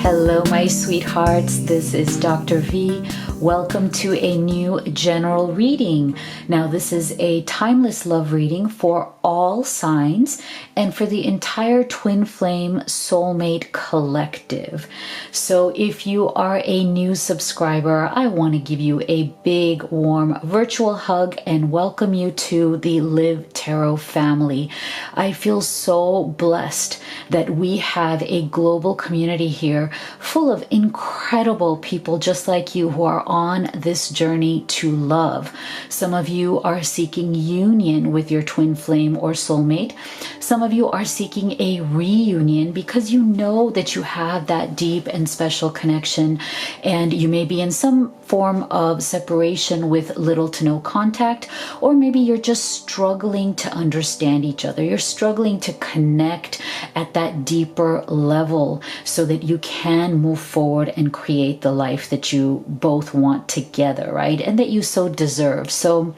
Hello, my sweethearts. This is Dr. V. Welcome to a new general reading. Now, this is a timeless love reading for all signs and for the entire Twin Flame Soulmate Collective. So if you are a new subscriber, I want to give you a big, warm virtual hug and welcome you to the Live Tarot family. I feel so blessed that we have a global community here full of incredible people just like you who are on this journey to love. Some of you are seeking union with your twin flame or soulmate. Some of you are seeking a reunion because you know that you have that deep and special connection, and you may be in some form of separation with little to no contact, or maybe you're just struggling to understand each other. You're struggling to connect at that deeper level so that you can move forward and create the life that you both want together, right? And that you so deserve. So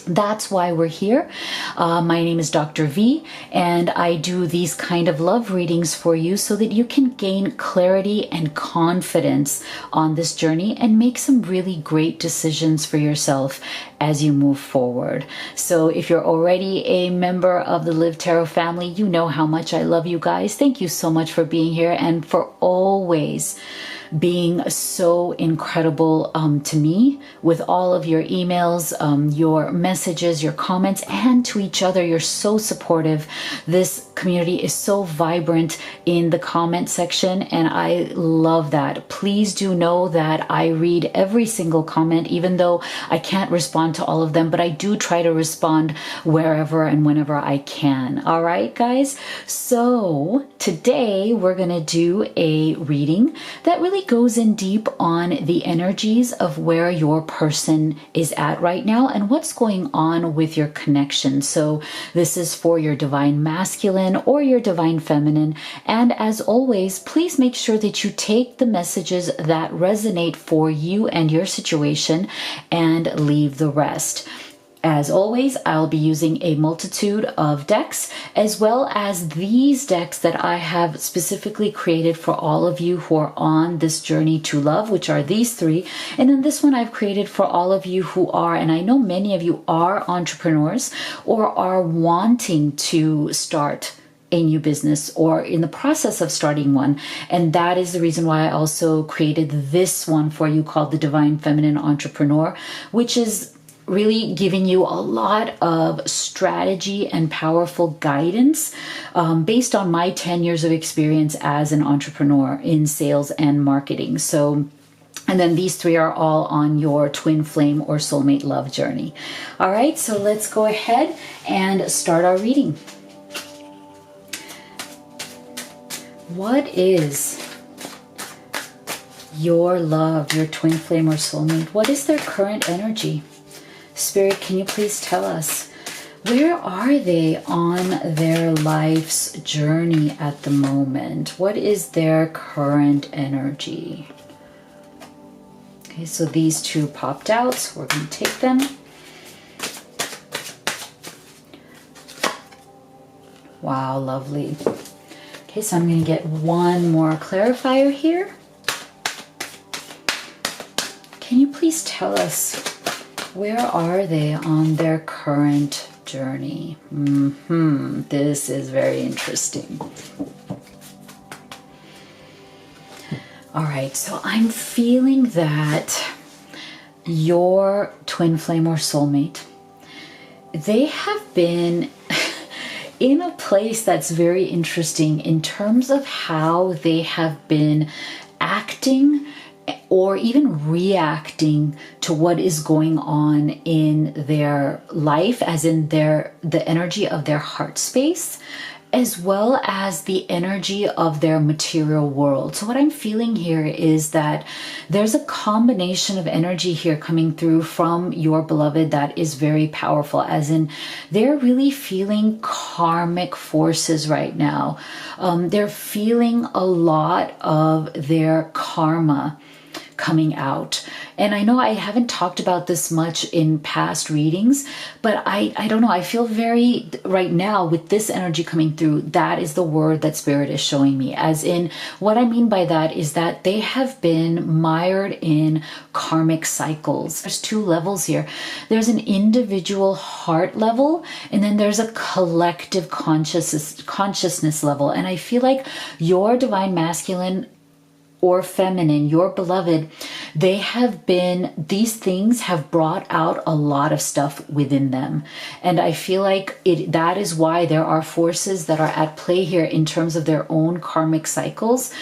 that's why we're here. My name is Dr. V, and I do these kind of love readings for you so that you can gain clarity and confidence on this journey and make some really great decisions for yourself as you move forward. So if you're already a member of the Live Tarot family, you know how much I love you guys. Thank you so much for being here and for always being so incredible to me with all of your emails, your messages, your comments, and to each other. You're so supportive. This community is so vibrant in the comment section, and I love that. Please do know that I read every single comment, even though I can't respond to all of them, but I do try to respond wherever and whenever I can. All right, guys? So today we're going to do a reading that really goes in deep on the energies of where your person is at right now and what's going on with your connection. So this is for your divine masculine or your divine feminine. And as always, please make sure that you take the messages that resonate for you and your situation and leave the rest. As always, I'll be using a multitude of decks, as well as these decks that I have specifically created for all of you who are on this journey to love, which are these three. And then this one I've created for all of you who are, and I know many of you are entrepreneurs or are wanting to start a new business or in the process of starting one. And that is the reason why I also created this one for you called the Divine Feminine Entrepreneur, which is really giving you a lot of strategy and powerful guidance based on my 10 years of experience as an entrepreneur in sales and marketing. So, and then these three are all on your twin flame or soulmate love journey. All right, so let's go ahead and start our reading. What is your love, your twin flame or soulmate? What is their current energy? Spirit, can you please tell us, where are they on their life's journey at the moment? What is their current energy? Okay, so these two popped out, so we're going to take them. Wow, lovely. Okay, so I'm going to get one more clarifier here. Can you please tell us, where are they on their current journey? This is very interesting. All right, so I'm feeling that your twin flame or soulmate, they have been in a place that's very interesting in terms of how they have been acting or even reacting to what is going on in their life, as in the energy of their heart space, as well as the energy of their material world. So what I'm feeling here is that there's a combination of energy here coming through from your beloved that is very powerful, as in they're really feeling karmic forces right now. They're feeling a lot of their karma coming out. And I know I haven't talked about this much in past readings, but I don't know, I feel very, right now with this energy coming through, that is the word that Spirit is showing me. As in, what I mean by that is that they have been mired in karmic cycles. There's two levels here. There's an individual heart level, and then there's a collective consciousness level. And I feel like your divine masculine or feminine, your beloved, these things have brought out a lot of stuff within them. And I feel like that is why there are forces that are at play here in terms of their own karmic cycles,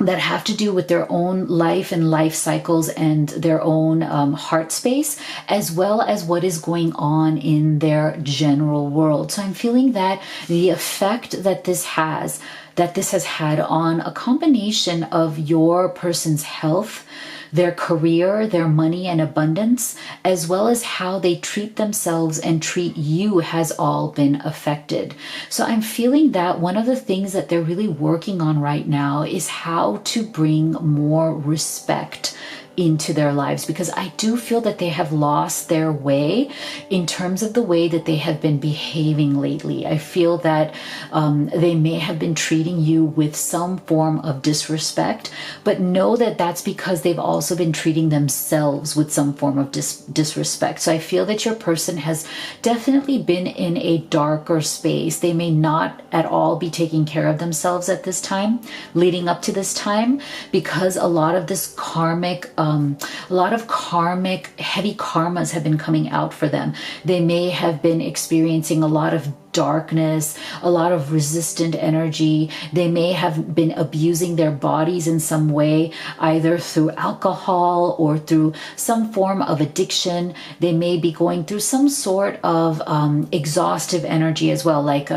that have to do with their own life and life cycles and their own heart space, as well as what is going on in their general world. So I'm feeling that the effect that this has had on a combination of your person's health, their career, their money and abundance, as well as how they treat themselves and treat you, has all been affected. So I'm feeling that one of the things that they're really working on right now is how to bring more respect into their lives, because I do feel that they have lost their way in terms of the way that they have been behaving lately. I feel that they may have been treating you with some form of disrespect, but know that that's because they've also been treating themselves with some form of disrespect. So I feel that your person has definitely been in a darker space. They may not at all be taking care of themselves at this time, leading up to this time, because a lot of this karmic heavy karmas have been coming out for them. They may have been experiencing a lot of darkness, a lot of resistant energy. They may have been abusing their bodies in some way, either through alcohol or through some form of addiction. They may be going through some sort of exhaustive energy as well, like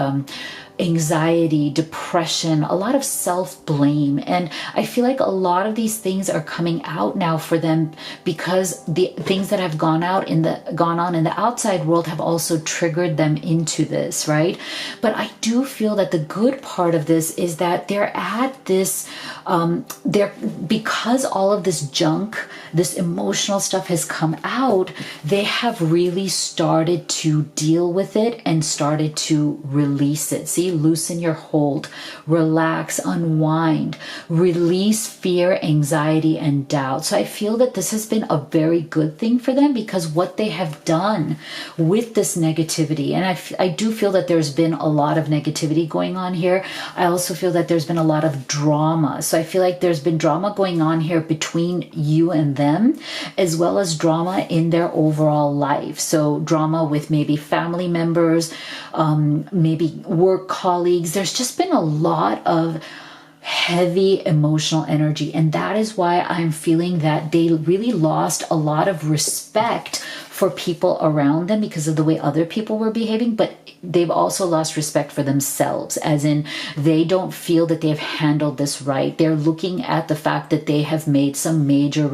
anxiety, depression, a lot of self-blame. And I feel like a lot of these things are coming out now for them because the things that have gone on in the outside world have also triggered them into this, right? But I do feel that the good part of this is that they're at this, because all of this junk, this emotional stuff has come out, they have really started to deal with it and started to release it. See, loosen your hold, relax, unwind, release fear, anxiety, and doubt. So I feel that this has been a very good thing for them, because what they have done with this negativity, and I do feel that there's been a lot of negativity going on here. I also feel that there's been a lot of drama. So I feel like there's been drama going on here between you and them, as well as drama in their overall life. So drama with maybe family members, maybe work colleagues. There's just been a lot of heavy emotional energy, and that is why I'm feeling that they really lost a lot of respect for people around them because of the way other people were behaving, but they've also lost respect for themselves, as in they don't feel that they've handled this right. They're looking at the fact that they have made some major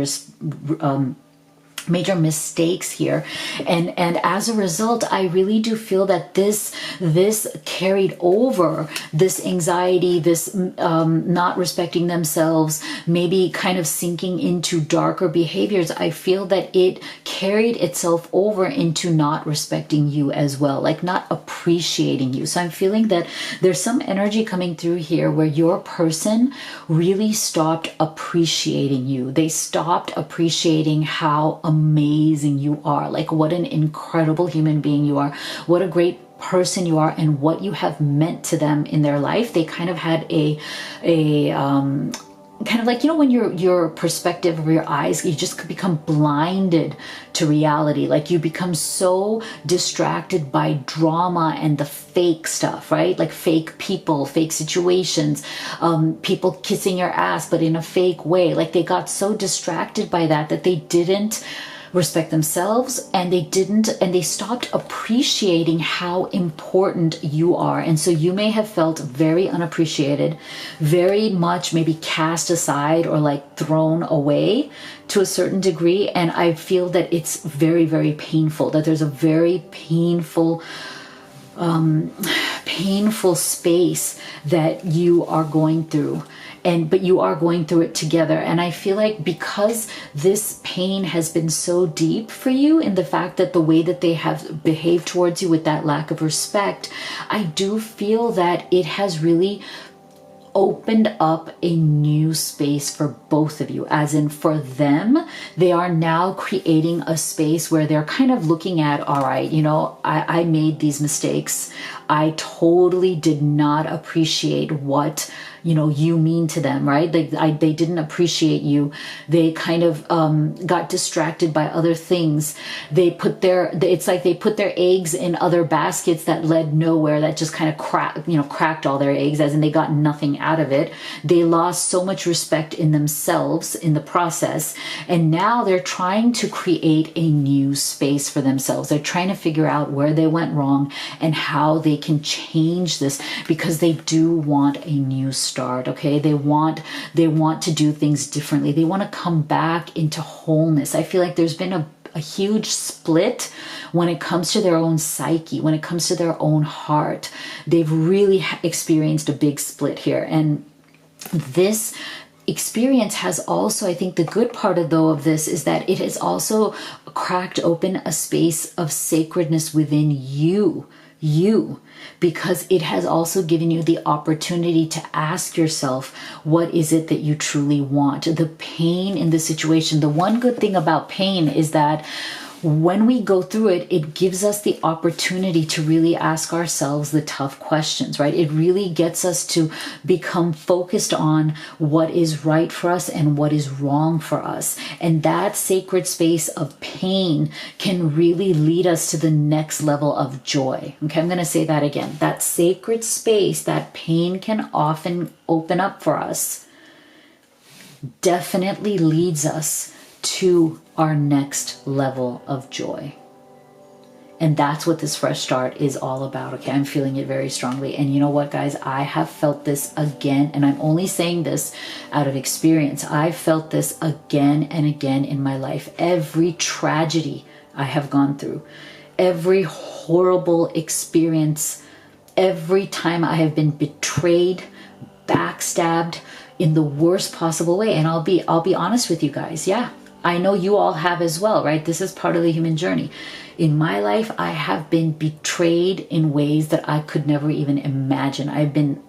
mistakes here, and as a result, I really do feel that this carried over, this anxiety, this not respecting themselves, maybe kind of sinking into darker behaviors. I feel that it carried itself over into not respecting you as well, like not appreciating you. So I'm feeling that there's some energy coming through here where your person really stopped appreciating you. They stopped appreciating how amazing you are, like what an incredible human being you are, what a great person you are, and what you have meant to them in their life. They kind of had a kind of like, you know, when your perspective of your eyes, you just become blinded to reality. Like you become so distracted by drama and the fake stuff, right? Like fake people, fake situations, people kissing your ass, but in a fake way. Like they got so distracted by that they didn't respect themselves, and they stopped appreciating how important you are. And so you may have felt very unappreciated, very much maybe cast aside or like thrown away to a certain degree. And I feel that it's very, very painful, that there's a very painful space that you are going through. but you are going through it together. And I feel like because this pain has been so deep for you in the fact that the way that they have behaved towards you with that lack of respect, I do feel that it has really opened up a new space for both of you. As in, for them, they are now creating a space where they're kind of looking at, all right, I made these mistakes. I totally did not appreciate what you mean to them, right? They didn't appreciate you. They kind of got distracted by other things. It's like they put their eggs in other baskets that led nowhere, that just kind of cracked all their eggs, as in they got nothing out of it. They lost so much respect in themselves in the process. And now they're trying to create a new space for themselves. They're trying to figure out where they went wrong and how they can change this, because they do want a new start. Okay, they want to do things differently. They want to come back into wholeness. I feel like there's been a huge split when it comes to their own psyche, when it comes to their own heart. They've really experienced a big split here. And this experience has also, I think the good part of this is that it has also cracked open a space of sacredness within you, because it has also given you the opportunity to ask yourself, what is it that you truly want? The pain in the situation. The one good thing about pain is that when we go through it, it gives us the opportunity to really ask ourselves the tough questions, right? It really gets us to become focused on what is right for us and what is wrong for us. And that sacred space of pain can really lead us to the next level of joy. Okay, I'm going to say that again. That sacred space that pain can often open up for us definitely leads us to our next level of joy. And that's what this fresh start is all about. Okay, I'm feeling it very strongly. And you know what, guys? I have felt this again, and I'm only saying this out of experience. I've felt this again and again in my life. Every tragedy I have gone through, every horrible experience, every time I have been betrayed, backstabbed in the worst possible way. And I'll be honest with you guys. Yeah, I know you all have as well, right? This is part of the human journey. In my life, I have been betrayed in ways that I could never even imagine. I've been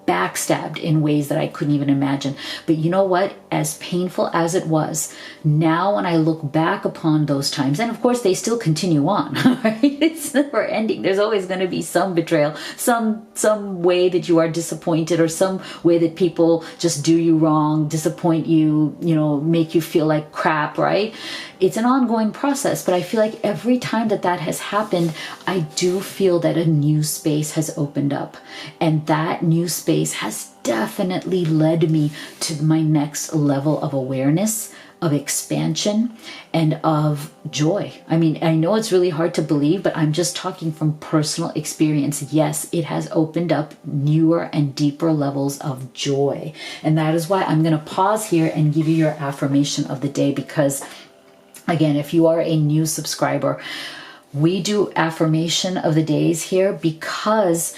backstabbed in ways that I couldn't even imagine. But you know what? As painful as it was, now when I look back upon those times, and of course they still continue on, right? It's never ending. There's always going to be some betrayal, some way that you are disappointed, or some way that people just do you wrong, disappoint you, make you feel like crap, right? It's an ongoing process, but I feel like every time that has happened, I do feel that a new space has opened up. And that new space has definitely led me to my next level of awareness, of expansion, and of joy. I mean, I know it's really hard to believe, but I'm just talking from personal experience. Yes, it has opened up newer and deeper levels of joy. And that is why I'm going to pause here and give you your affirmation of the day, because again, if you are a new subscriber, we do affirmation of the days here because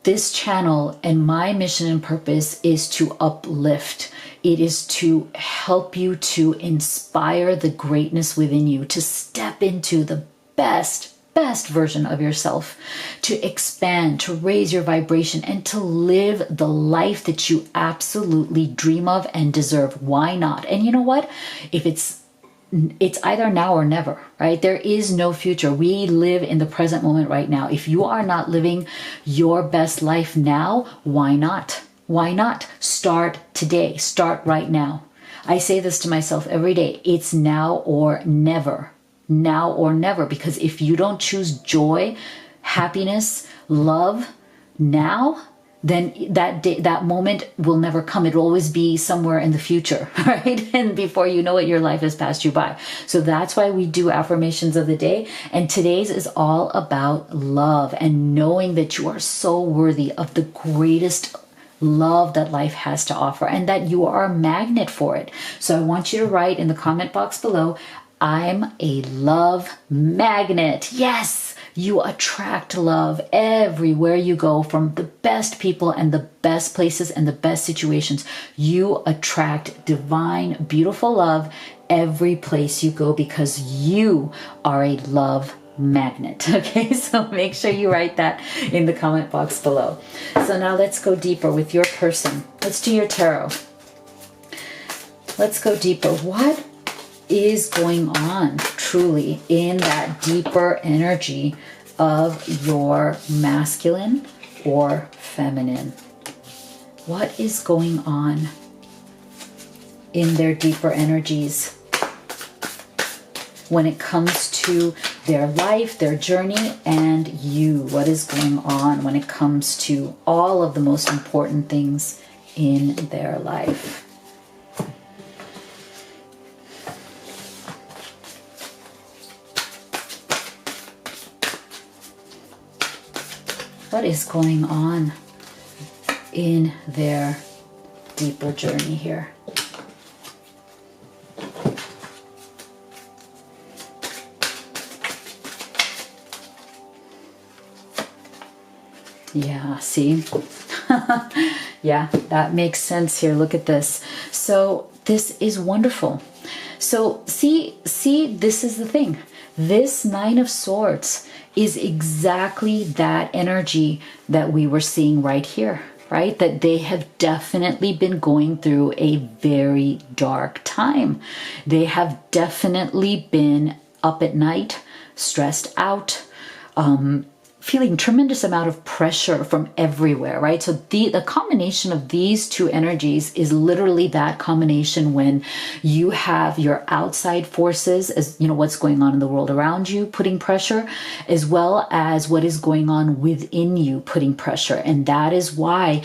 this channel and my mission and purpose is to uplift. It is to help you to inspire the greatness within you, to step into the best version of yourself, to expand, to raise your vibration, and to live the life that you absolutely dream of and deserve. Why not? And you know what? If it's either now or never, right? There is no future. We live in the present moment right now. If you are not living your best life now, why not? Why not? Start today. Start right now. I say this to myself every day. It's now or never. Now or never. Because if you don't choose joy, happiness, love now, then that moment will never come. It'll always be somewhere in the future, right? And before you know it, your life has passed you by. So that's why we do affirmations of the day. And today's is all about love and knowing that you are so worthy of the greatest love that life has to offer, and that you are a magnet for it. So I want you to write in the comment box below, I'm a love magnet. Yes. You attract love everywhere you go, from the best people and the best places and the best situations. You attract divine, beautiful love every place you go because you are a love magnet. Okay, so make sure you write that in the comment box below. So now let's go deeper with your person. Let's do your tarot. Let's go deeper. What is going on truly in that deeper energy of your masculine or feminine? What is going on in their deeper energies when it comes to their life, their journey, and you? What is going on when it comes to all of the most important things in their life? What is going on in their deeper journey here? Yeah, see? Yeah, that makes sense here. Look at this. So this is wonderful. So see, this is the thing. This Nine of Swords is exactly that energy that we were seeing right here, right? That they have definitely been going through a very dark time. They have definitely been up at night, stressed out, feeling tremendous amount of pressure from everywhere, right? So the combination of these two energies is literally that combination when you have your outside forces, as you know, what's going on in the world around you putting pressure, as well as what is going on within you putting pressure. And that is why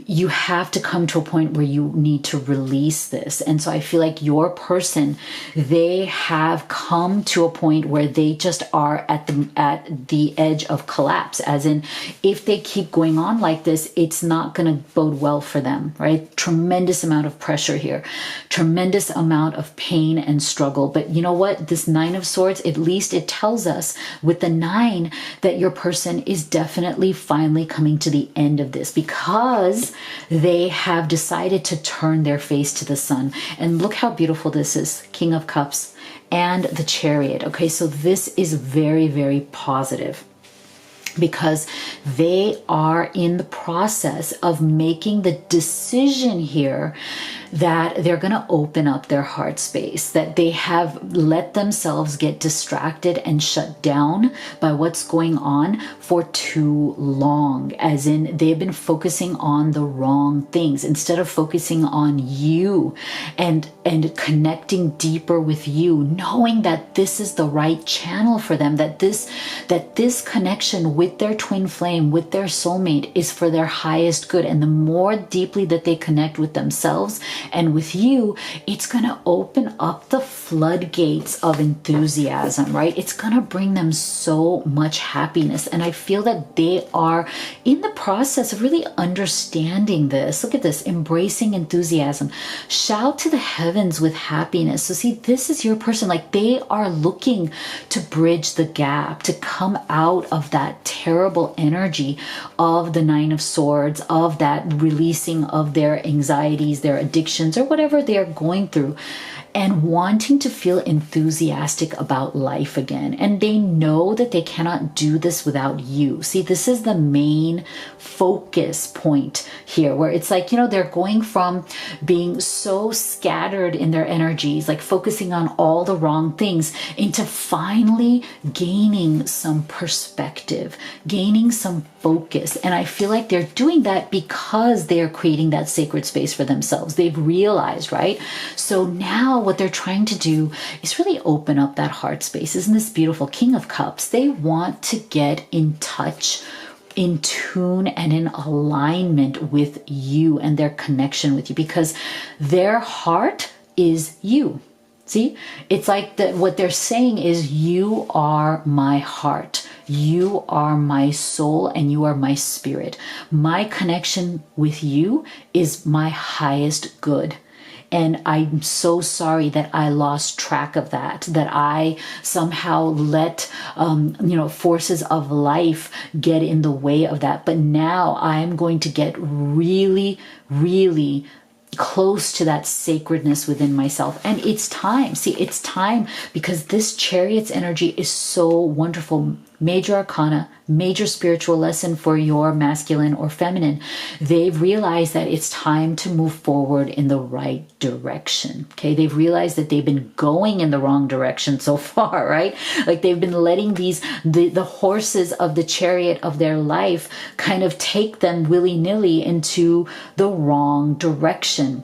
you have to come to a point where you need to release this. And so I feel like your person, they have come to a point where they just are at the edge of collapse, as in, if they keep going on like this, it's not going to bode well for them, right? Tremendous amount of pressure here, tremendous amount of pain and struggle. But you know what? This Nine of Swords, at least it tells us with the 9 that your person is definitely finally coming to the end of this, because they have decided to turn their face to the sun. And look how beautiful this is. King of Cups and the Chariot. Okay, so this is very, very positive, because they are in the process of making the decision here that they're going to open up their heart space, that they have let themselves get distracted and shut down by what's going on for too long, as in they've been focusing on the wrong things instead of focusing on you and connecting deeper with you, knowing that this is the right channel for them, that this connection with their twin flame, with their soulmate, is for their highest good. And the more deeply that they connect with themselves and with you, it's going to open up the floodgates of enthusiasm, right? It's going to bring them so much happiness. And I feel that they are in the process of really understanding this. Look at this, embracing enthusiasm. Shout to the heavens with happiness. So see, this is your person. Like, they are looking to bridge the gap, to come out of that terrible energy of the Nine of Swords, of that releasing of their anxieties, their addictions, or whatever they're going through, and wanting to feel enthusiastic about life again. And they know that they cannot do this without you. See, this is the main focus point here, where it's like, you know, they're going from being so scattered in their energies, like focusing on all the wrong things, into finally gaining some perspective, gaining some focus. And I feel like they're doing that because they are creating that sacred space for themselves. They've realized, right? So now what they're trying to do is really open up that heart space. Isn't this beautiful? King of Cups. They want to get in touch, in tune, and in alignment with you and their connection with you, because their heart is you. See, it's like what they're saying is, you are my heart, you are my soul, and you are my spirit. My connection with you is my highest good. And I'm so sorry that I lost track of that I somehow let, forces of life get in the way of that. But now I'm going to get really, really close to that sacredness within myself. And it's time. See, it's time, because this Chariot's energy is so wonderful. Major arcana, major spiritual lesson for your masculine or feminine. They've realized that it's time to move forward in the right direction. Okay. They've realized that they've been going in the wrong direction so far, right? Like they've been letting the horses of the chariot of their life kind of take them willy-nilly into the wrong direction.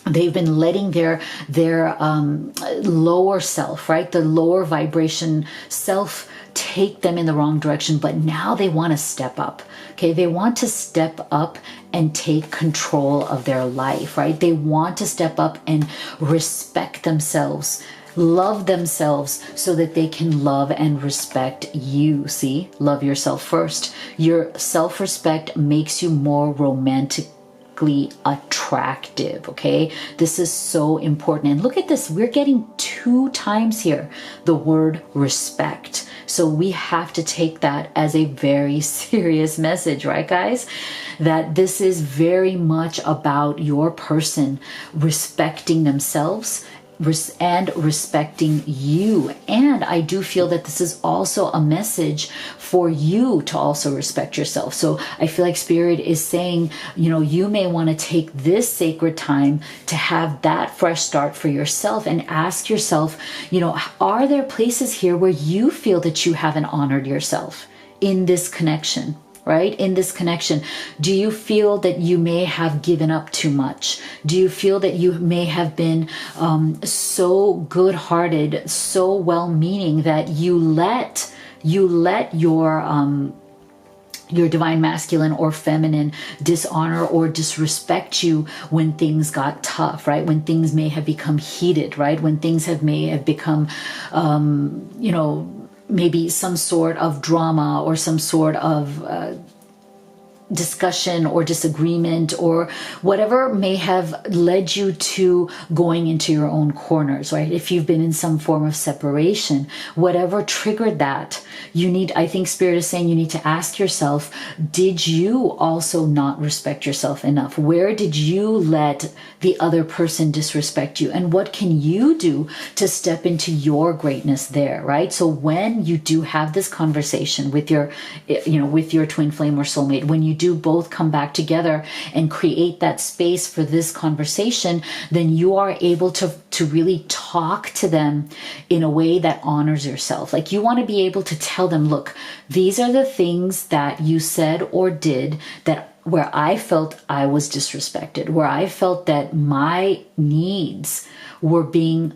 They've been letting their lower self, right? The lower vibration self take them in the wrong direction, but now they want to step up. Okay, they want to step up and take control of their life, right? They want to step up and respect themselves, love themselves, so that they can love and respect you. See, love yourself first. Your self-respect makes you more romantically attractive. Okay, this is so important. And look at this, we're getting 2 times here the word respect. So we have to take that as a very serious message, right, guys? That this is very much about your person respecting themselves and respecting you. And I do feel that this is also a message for you to also respect yourself. So I feel like Spirit is saying, you may want to take this sacred time to have that fresh start for yourself and ask yourself, are there places here where you feel that you haven't honored yourself in this connection? Right? In this connection, do you feel that you may have given up too much? Do you feel that you may have been so good-hearted, so well-meaning that you let your divine masculine or feminine dishonor or disrespect you when things got tough, right? When things may have become heated, right? When things may have become, maybe some sort of drama or some sort of discussion or disagreement or whatever may have led you to going into your own corners, right? If you've been in some form of separation, whatever triggered that, I think Spirit is saying you need to ask yourself, did you also not respect yourself enough? Where did you let the other person disrespect you? And what can you do to step into your greatness there, right? So when you do have this conversation with your twin flame or soulmate, when you do both come back together and create that space for this conversation, then you are able to really talk to them in a way that honors yourself. Like you want to be able to tell them, look, these are the things that you said or did where I felt I was disrespected, where I felt that my needs were being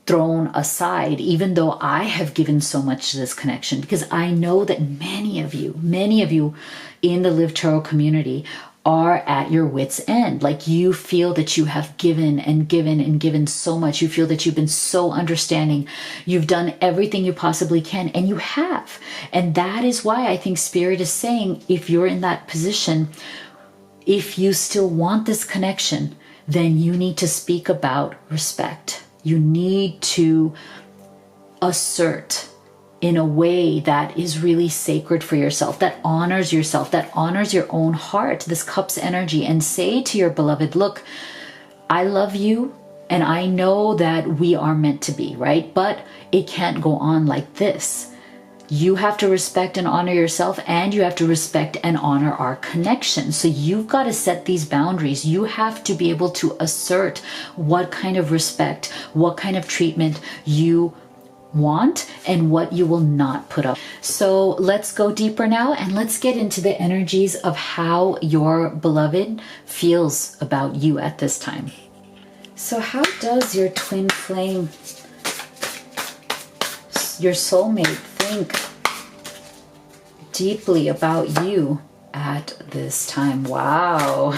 thrown aside, even though I have given so much to this connection. Because I know that many of you in the Live Tarot community are at your wit's end. Like you feel that you have given and given and given so much. You feel that you've been so understanding. You've done everything you possibly can, and you have. And that is why I think Spirit is saying, if you're in that position, if you still want this connection, then you need to speak about respect. You need to assert in a way that is really sacred for yourself, that honors yourself, that honors your own heart, this Cup's energy, and say to your beloved, look, I love you and I know that we are meant to be, right? But it can't go on like this. You have to respect and honor yourself, and you have to respect and honor our connection. So you've got to set these boundaries. You have to be able to assert what kind of respect, what kind of treatment you want and what you will not put up. So let's go deeper now, and let's get into the energies of how your beloved feels about you at this time. So how does your twin flame, your soulmate, think deeply about you at this time? Wow.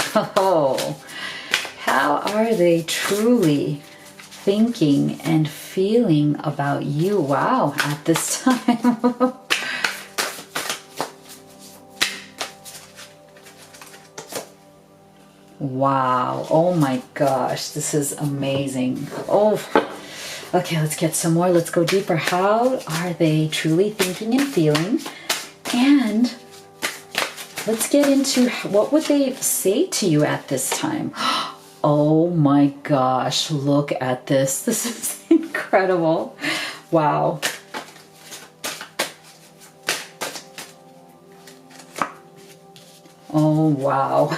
How are they truly thinking and feeling about you? Wow, at this time. Wow. Oh my gosh. This is amazing. Oh, okay. Let's get some more. Let's go deeper. How are they truly thinking and feeling? And let's get into what would they say to you at this time. Oh my gosh. Look at this. This is incredible. Wow. Oh, wow.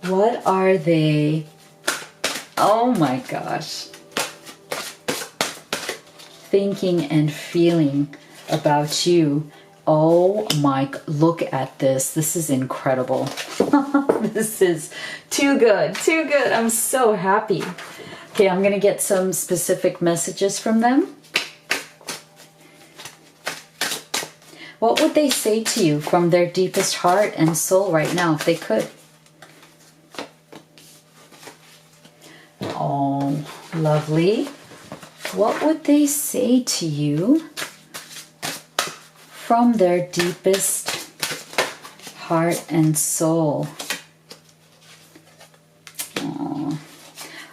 What are they? Oh my gosh. Thinking and feeling about you. Oh my, look at this. This is incredible. This is too good, too good. I'm so happy. Okay, I'm going to get some specific messages from them. What would they say to you from their deepest heart and soul right now if they could? Oh, lovely. What would they say to you from their deepest heart and soul? Oh.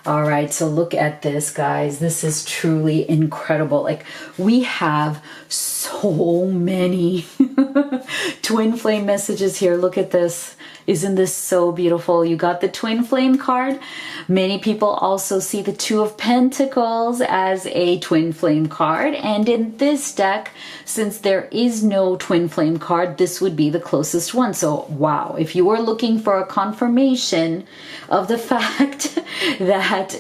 All right, so look at this, guys. This is truly incredible. Like, we have so many twin flame messages here. Look at this. Isn't this so beautiful? You got the twin flame card. Many people also see the Two of Pentacles as a twin flame card. And in this deck, since there is no twin flame card, this would be the closest one. So, wow. If you were looking for a confirmation of the fact that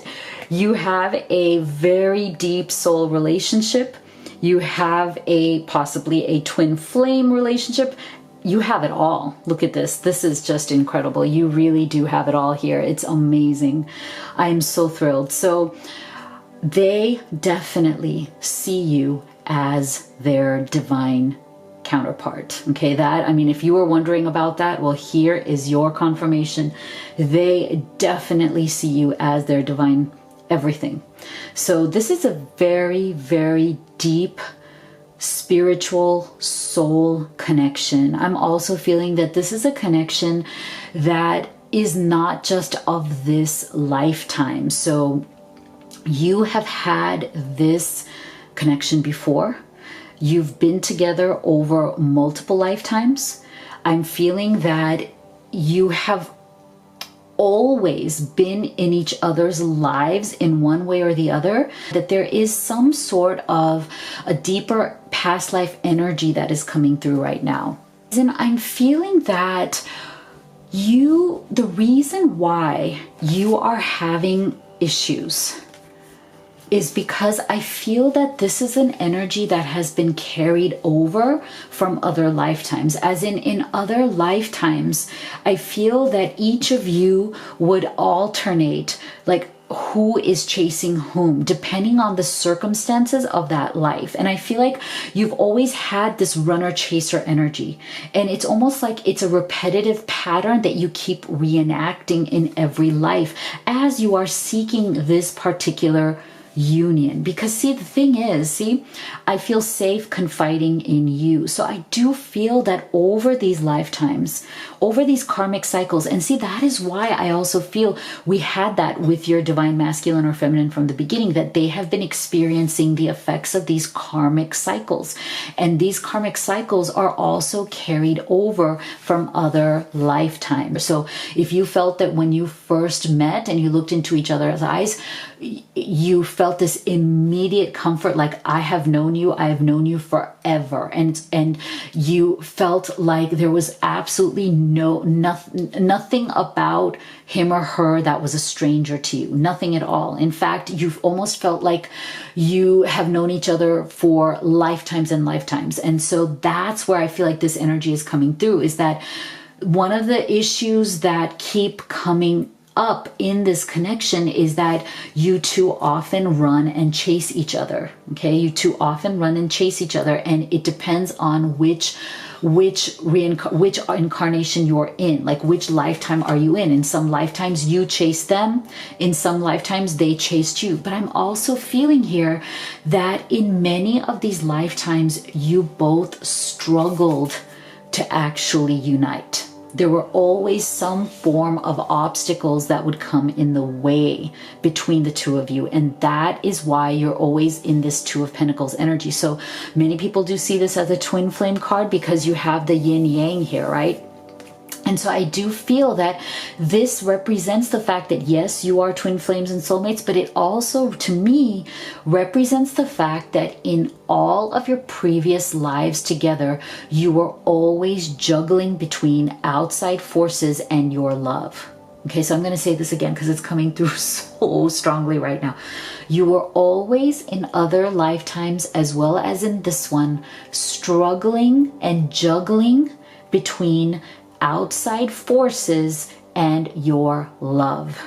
you have a very deep soul relationship, you have possibly a twin flame relationship, you have it all. Look at this. This is just incredible. You really do have it all here. It's amazing. I'm so thrilled. So they definitely see you as their divine counterpart. Okay, I mean, if you were wondering about that, well, here is your confirmation. They definitely see you as their divine everything. So this is a very, very deep spiritual soul connection. I'm also feeling that this is a connection that is not just of this lifetime. So you have had this connection before. You've been together over multiple lifetimes. I'm feeling that you have always been in each other's lives in one way or the other, that there is some sort of a deeper past life energy that is coming through right now. And I'm feeling that the reason why you are having issues is because I feel that this is an energy that has been carried over from other lifetimes. As in other lifetimes, I feel that each of you would alternate, like, who is chasing whom, depending on the circumstances of that life. And I feel like you've always had this runner-chaser energy. And it's almost like it's a repetitive pattern that you keep reenacting in every life as you are seeking this particular union. Because see, the thing is, I feel safe confiding in you. So I do feel that over these lifetimes, over these karmic cycles, and see, that is why I also feel we had that with your divine masculine or feminine from the beginning, that they have been experiencing the effects of these karmic cycles. And these karmic cycles are also carried over from other lifetimes. So if you felt that when you first met and you looked into each other's eyes, you felt this immediate comfort, like, I have known you forever. And you felt like there was absolutely nothing about him or her that was a stranger to you. Nothing at all. In fact, you've almost felt like you have known each other for lifetimes and lifetimes. And so that's where I feel like this energy is coming through, is that one of the issues that keep coming up in this connection is that you too often run and chase each other. Okay, you too often run and chase each other, and it depends on which incarnation you're in, like which lifetime are you in. In some lifetimes you chase them, in some lifetimes they chased you. But I'm also feeling here that in many of these lifetimes you both struggled to actually unite. there were always some form of obstacles that would come in the way between the two of you. And that is why you're always in this Two of Pentacles energy. So many people do see this as a twin flame card because you have the yin yang here, right? And so I do feel that this represents the fact that yes, you are twin flames and soulmates, but it also, to me, represents the fact that in all of your previous lives together, you were always juggling between outside forces and your love. Okay, so I'm going to say this again because it's coming through so strongly right now. You were always in other lifetimes as well as in this one, struggling and juggling between outside forces and your love.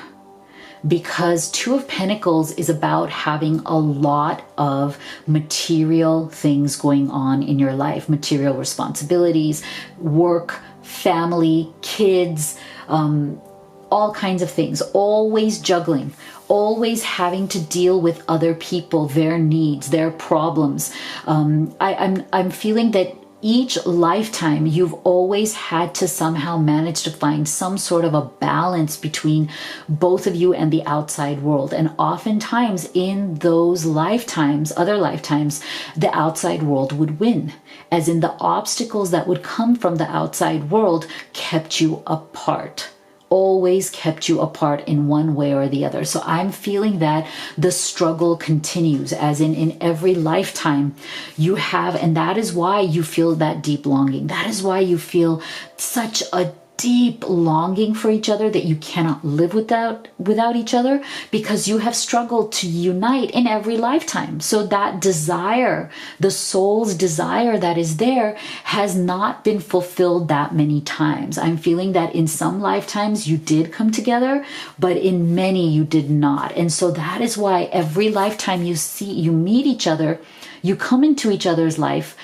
Because Two of Pentacles is about having a lot of material things going on in your life, material responsibilities, work, family, kids, all kinds of things, always juggling, always having to deal with other people, their needs, their problems. I'm feeling that each lifetime, you've always had to somehow manage to find some sort of a balance between both of you and the outside world. And oftentimes in those lifetimes, other lifetimes, the outside world would win. As in the obstacles that would come from the outside world kept you apart. Always kept you apart in one way or the other. So I'm feeling that the struggle continues, as in every lifetime you have, and that is why you feel that deep longing. That is why you feel such a deep longing for each other, that you cannot live without each other, because you have struggled to unite in every lifetime. So that desire, the soul's desire that is there, has not been fulfilled that many times. I'm feeling that in some lifetimes you did come together, but in many you did not. And so that is why every lifetime you meet each other, you come into each other's life,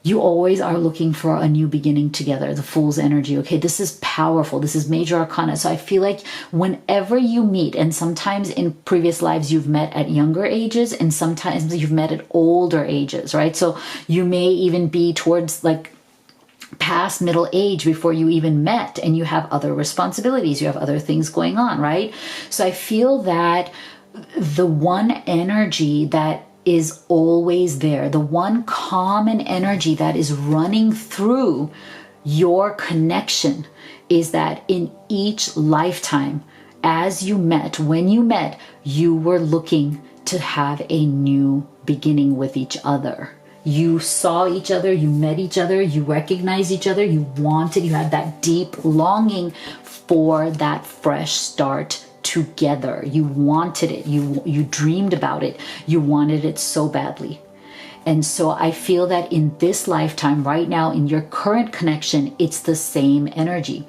you always are looking for a new beginning together, the Fool's energy. Okay, this is powerful. This is major arcana. So I feel like whenever you meet, and sometimes in previous lives you've met at younger ages, and sometimes you've met at older ages, right? So you may even be towards like past middle age before you even met, and you have other responsibilities, you have other things going on, right? So I feel that the one energy that is always there, the one common energy that is running through your connection, is that in each lifetime, as you met, when you met, you were looking to have a new beginning with each other. You saw each other, you met each other, you recognized each other, you had that deep longing for that fresh start together. You wanted it. You dreamed about it. You wanted it so badly. And so I feel that in this lifetime, right now, in your current connection, it's the same energy.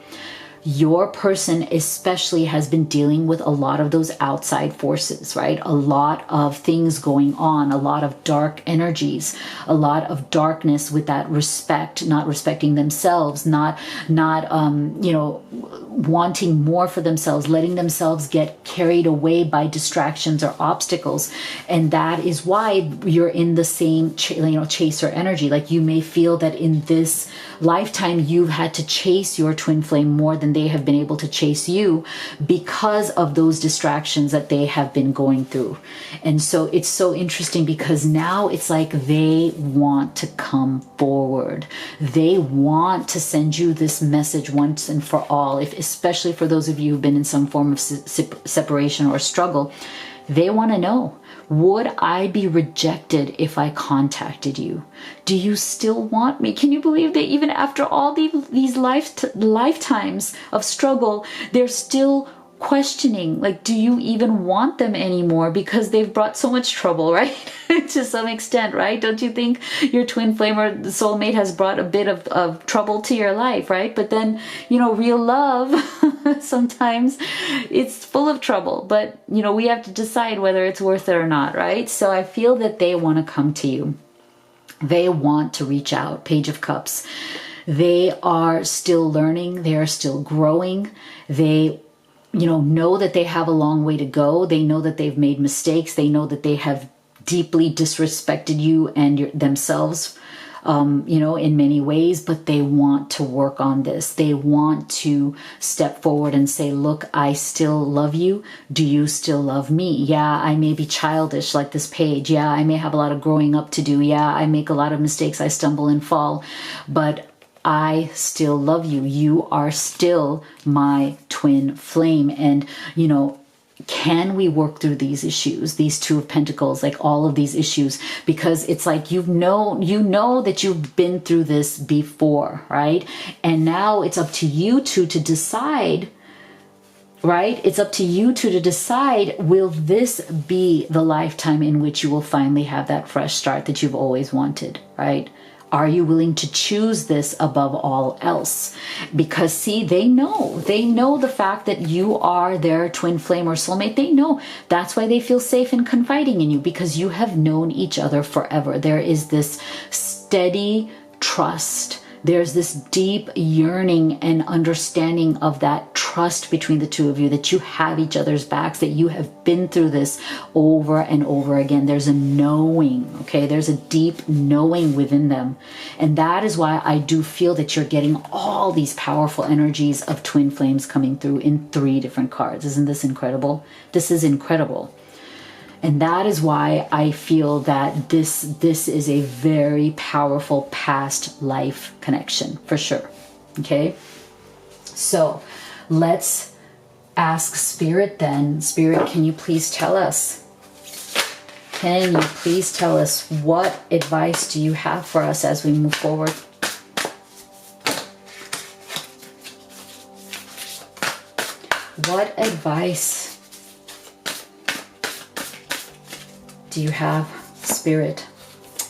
Your person especially has been dealing with a lot of those outside forces, right? A lot of things going on, a lot of dark energies, a lot of darkness with that respect, not respecting themselves, not wanting more for themselves, letting themselves get carried away by distractions or obstacles. And that is why you're in the same chaser energy. Like you may feel that in this lifetime you've had to chase your twin flame more than they have been able to chase you, because of those distractions that they have been going through. And so it's so interesting, because now it's like they want to come forward. They want to send you this message once and for all. Especially for those of you who've been in some form of separation or struggle, they want to know, would I be rejected if I contacted you? Do you still want me? Can you believe that even after all these lifetimes of struggle, they're still questioning, like, do you even want them anymore? Because they've brought so much trouble, right? To some extent, right? Don't you think your twin flame or the soulmate has brought a bit of trouble to your life, right? But then, real love, sometimes it's full of trouble, but, we have to decide whether it's worth it or not, right? So I feel that they want to come to you. They want to reach out. Page of Cups. They are still learning. They are still growing. They know that they have a long way to go. They know that they've made mistakes. They know that they have deeply disrespected you and themselves you know, in many ways, but they want to work on this. They want to step forward and say, look, I still love you. Do you still love me? Yeah, I may be childish like this page. Yeah, I may have a lot of growing up to do. Yeah, I make a lot of mistakes. I stumble and fall, but I still love you. You are still my twin flame. And, you know, can we work through these issues, these Two of Pentacles, like all of these issues? Because it's like, you know that you've been through this before, right? And now it's up to you two to decide, right? It's up to you two to decide, will this be the lifetime in which you will finally have that fresh start that you've always wanted, right? Are you willing to choose this above all else? Because see, they know the fact that you are their twin flame or soulmate. They know that's why they feel safe in confiding in you, because you have known each other forever. There is this steady trust. There's this deep yearning and understanding of that trust between the two of you, that you have each other's backs, that you have been through this over and over again. There's a knowing, okay? There's a deep knowing within them. And that is why I do feel that you're getting all these powerful energies of twin flames coming through in 3 different cards. Isn't this incredible? This is incredible. And that is why I feel that this is a very powerful past life connection, for sure. Okay? So let's ask Spirit then. Spirit, can you please tell us? Can you please tell us, what advice do you have for us as we move forward? What advice do you have, Spirit?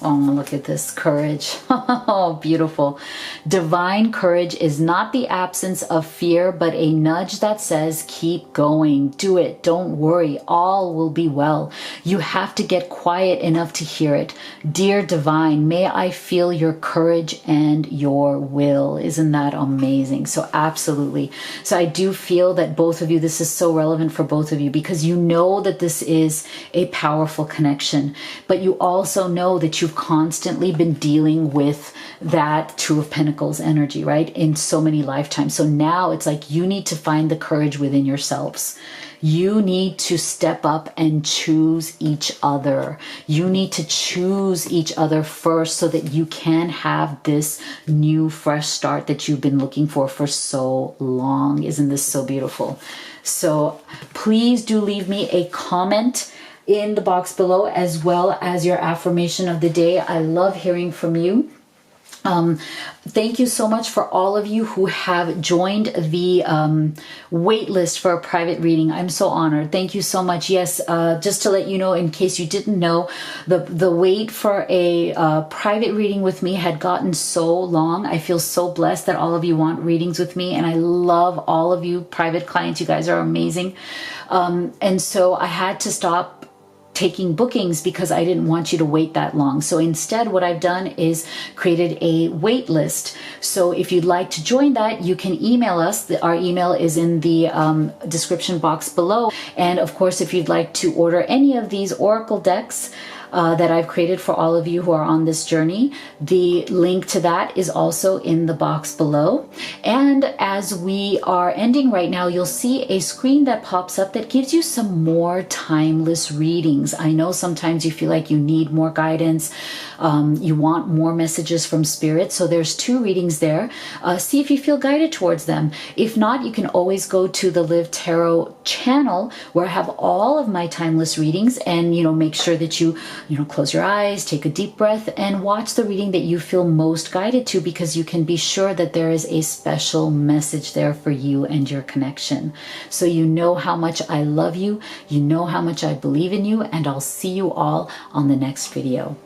Oh, look at this courage. Oh, beautiful. Divine courage is not the absence of fear, but a nudge that says, keep going, do it, don't worry, all will be well. You have to get quiet enough to hear it. Dear Divine, may I feel your courage and your will. Isn't that amazing? So absolutely. So I do feel that both of you, this is so relevant for both of you, because you know that this is a powerful connection, but you also know that you've constantly been dealing with that Two of Pentacles energy, right? In so many lifetimes. So now it's like you need to find the courage within yourselves. You need to step up and choose each other. You need to choose each other first so that you can have this new fresh start that you've been looking for so long. Isn't this so beautiful? So please do leave me a comment in the box below, as well as your affirmation of the day. I love hearing from you. Thank you so much for all of you who have joined the wait list for a private reading. I'm so honored. Thank you so much. Yes, just to let you know, in case you didn't know, the wait for a private reading with me had gotten so long. I feel so blessed that all of you want readings with me, and I love all of you private clients. You guys are amazing. And so I had to stop taking bookings because I didn't want you to wait that long. So instead, what I've done is created a wait list. So if you'd like to join that, you can email us. Our email is in the description box below. And of course, if you'd like to order any of these oracle decks that I've created for all of you who are on this journey, the link to that is also in the box below. And as we are ending right now, you'll see a screen that pops up that gives you some more timeless readings. I know sometimes you feel like you need more guidance, you want more messages from Spirit. So there's 2 readings there. See if you feel guided towards them. If not, you can always go to the Live Tarot channel, where I have all of my timeless readings, and make sure that you close your eyes, take a deep breath, and watch the reading that you feel most guided to, because you can be sure that there is a special message there for you and your connection. So you know how much I love you, you know how much I believe in you, and I'll see you all on the next video.